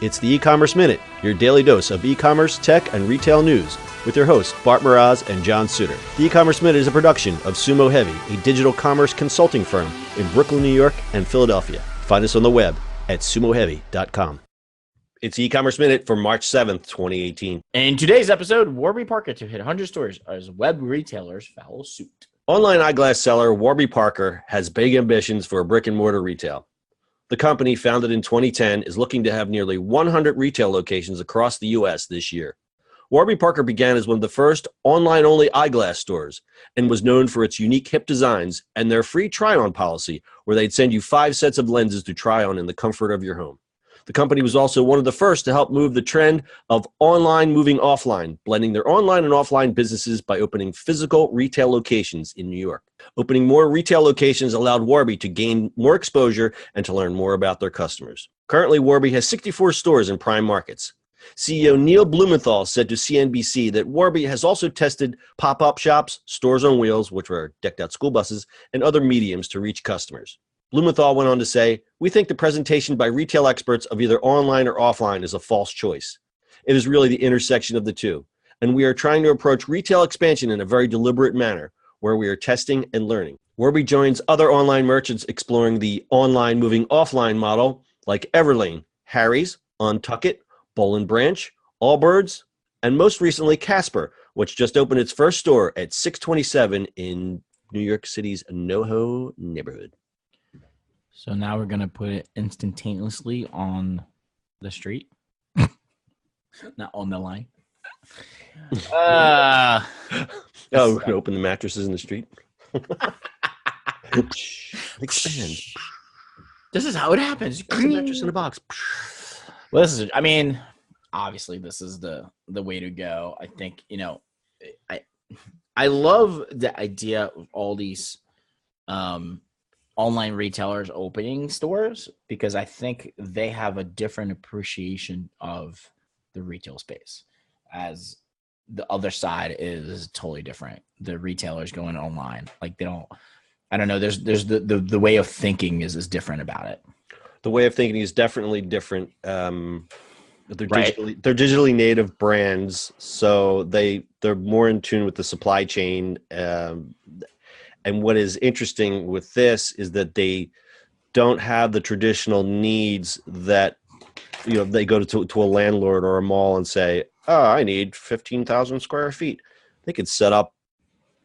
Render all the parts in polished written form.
It's the E-Commerce Minute, your daily dose of e-commerce, tech, and retail news with your hosts, Bart Miraz and John Suter. The E-Commerce Minute is a production of Sumo Heavy, a digital commerce consulting firm in Brooklyn, New York, and Philadelphia. Find us on the web at sumoheavy.com. It's E-Commerce Minute for March 7th, 2018. In today's episode, Warby Parker to hit 100 stores as web retailers follow suit. Online eyeglass seller Warby Parker has big ambitions for brick-and-mortar retail. The company, founded in 2010, is looking to have nearly 100 retail locations across the U.S. this year. Warby Parker began as one of the first online-only eyeglass stores and was known for its unique hip designs and their free try-on policy, where they'd send you 5 sets of lenses to try on in the comfort of your home. The company was also one of the first to help move the trend of online moving offline, blending their online and offline businesses by opening physical retail locations in New York. Opening more retail locations allowed Warby to gain more exposure and to learn more about their customers. Currently, Warby has 64 stores in prime markets. CEO Neil Blumenthal said to CNBC that Warby has also tested pop-up shops, stores on wheels, which were decked-out school buses, and other mediums to reach customers. Blumenthal went on to say, "We think the presentation by retail experts of either online or offline is a false choice. It is really the intersection of the two, and we are trying to approach retail expansion in a very deliberate manner, where we are testing and learning." Warby joins other online merchants exploring the online moving offline model like Everlane, Harry's, Untuckit, Boll and Branch, Allbirds, and most recently Casper, which just opened its first store at 627 in New York City's NoHo neighborhood. So now we're going to put it instantaneously on the street, not on the line. We're going to open the mattresses in the street. Expand. This is how it happens. Put the mattress in a box. Well, obviously this is the way to go. I think, I love the idea of all these online retailers opening stores, because I think they have a different appreciation of the retail space, as the other side is totally different. The retailers going online, like I don't know. There's the way of thinking is different about it. The way of thinking is definitely different. They're Right. digitally native brands, so they're more in tune with the supply chain. And what is interesting with this is that they don't have the traditional needs that, they go to a landlord or a mall and say, "Oh, I need 15,000 square feet." They could set up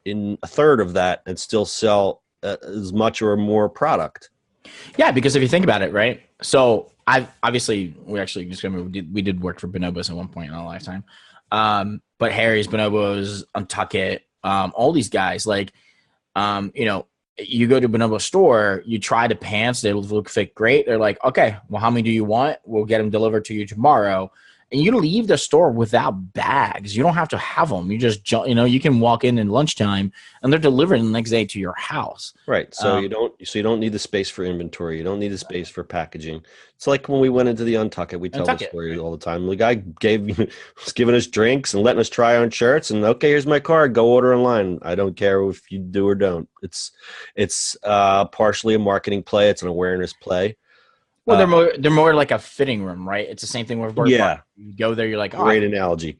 in a third of that and still sell as much or more product. Yeah, because if you think about it, right? So we did work for Bonobos at one point in our lifetime. But Harry's, Bonobos, Untuckit, all these guys, you go to Bonobo store, you try the pants, they fit great. They're like, "Okay, well, how many do you want? We'll get them delivered to you tomorrow." And you leave the store without bags. You don't have to have them. You just, you can walk in lunchtime and they're delivered the next day to your house. Right. So you don't need the space for inventory. You don't need the space for packaging. It's like when we went into the Untuckit, we tell the story all the time. The guy was giving us drinks and letting us try on shirts, and, "Okay, here's my card. Go order online. I don't care if you do or don't." It's partially a marketing play. It's an awareness play. Well, they're more like a fitting room, right? It's the same thing with Warby Parker. You go there, you're like, "Oh, great analogy.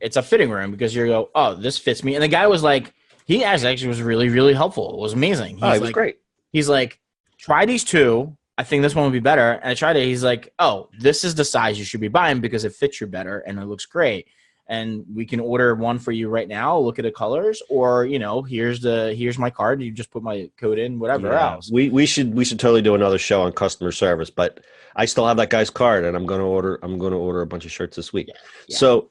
It's a fitting room," because you go, "Oh, this fits me." And the guy was like, he actually was really, really helpful. It was amazing. It was great. He's like, "Try these two. I think this one would be better." And I tried it. He's like, "Oh, this is the size you should be buying because it fits you better and it looks great. And we can order one for you right now. Look at the colors, or here's my card. You just put my code in, whatever else." We should totally do another show on customer service, but I still have that guy's card, and I'm going to order a bunch of shirts this week. Yeah. So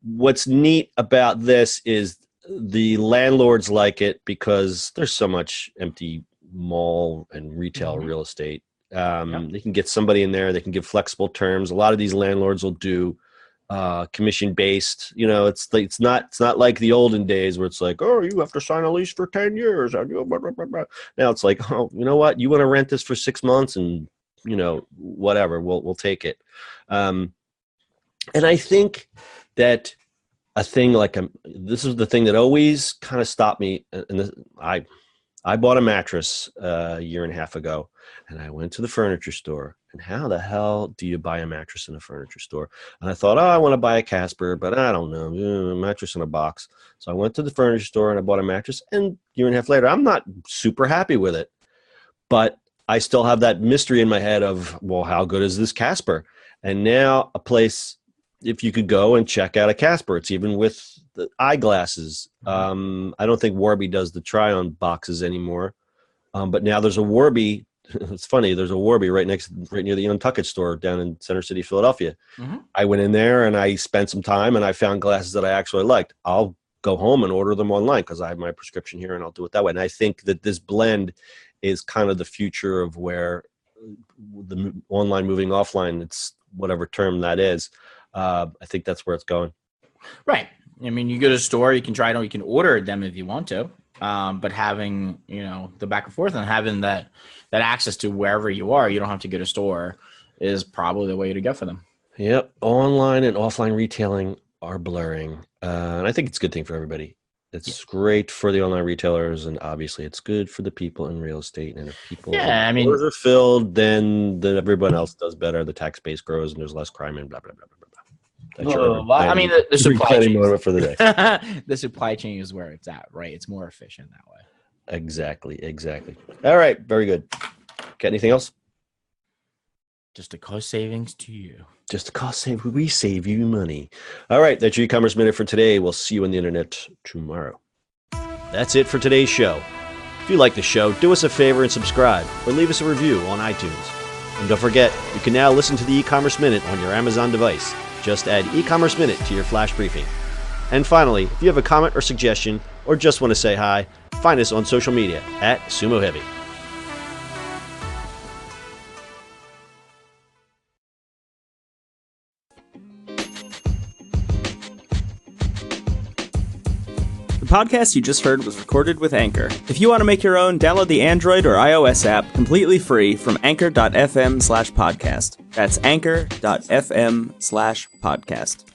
what's neat about this is the landlords like it because there's so much empty mall and retail real estate. They can get somebody in there. They can give flexible terms. A lot of these landlords will do commission based. It's not like the olden days where it's like, "Oh, you have to sign a lease for 10 years. Now it's like, "Oh, you know what? You want to rent this for 6 months and whatever, we'll take it." And I think that a thing like this is the thing that always kind of stopped me. And I bought a mattress a year and a half ago, and I went to the furniture store And how the hell do you buy a mattress in a furniture store? And I thought, I want to buy a Casper, but I don't know, a mattress in a box. So I went to the furniture store and I bought a mattress. And a year and a half later, I'm not super happy with it. But I still have that mystery in my head of, well, how good is this Casper? And now a place, if you could go and check out a Casper, it's even with the eyeglasses. I don't think Warby does the try-on boxes anymore. But now there's a Warby. It's funny. There's a Warby right near the Untuckit store down in Center City, Philadelphia. I went in there and I spent some time and I found glasses that I actually liked. I'll go home and order them online because I have my prescription here and I'll do it that way. And I think that this blend is kind of the future of where the online moving offline, it's whatever term that is. I think that's where it's going. Right. I mean, you go to a store, you can try it, you can order them if you want to. But having, the back and forth and having that access to wherever you are, you don't have to go to store, is probably the way to go for them. Yep. Online and offline retailing are blurring. And I think it's a good thing for everybody. It's great for the online retailers, and obviously it's good for the people in real estate. And if people are filled, then everyone else does better. The tax base grows and there's less crime and blah, blah, blah, blah, blah. The supply chain for the day. The supply chain is where it's at, right? It's more efficient that way. Exactly. All right, very good. Got anything else? Just a cost savings to you. Just a cost save. We save you money. All right, that's your e-commerce minute for today. We'll see you on the internet tomorrow. That's it for today's show. If you like the show, do us a favor and subscribe, or leave us a review on iTunes. And don't forget, you can now listen to the e-commerce minute on your Amazon device. Just add e-commerce minute to your flash briefing. And finally, if you have a comment or suggestion, or just want to say hi, find us on social media at Sumo Heavy. The podcast you just heard was recorded with Anchor. If you want to make your own, download the Android or iOS app completely free from anchor.fm/podcast. That's anchor.fm/podcast.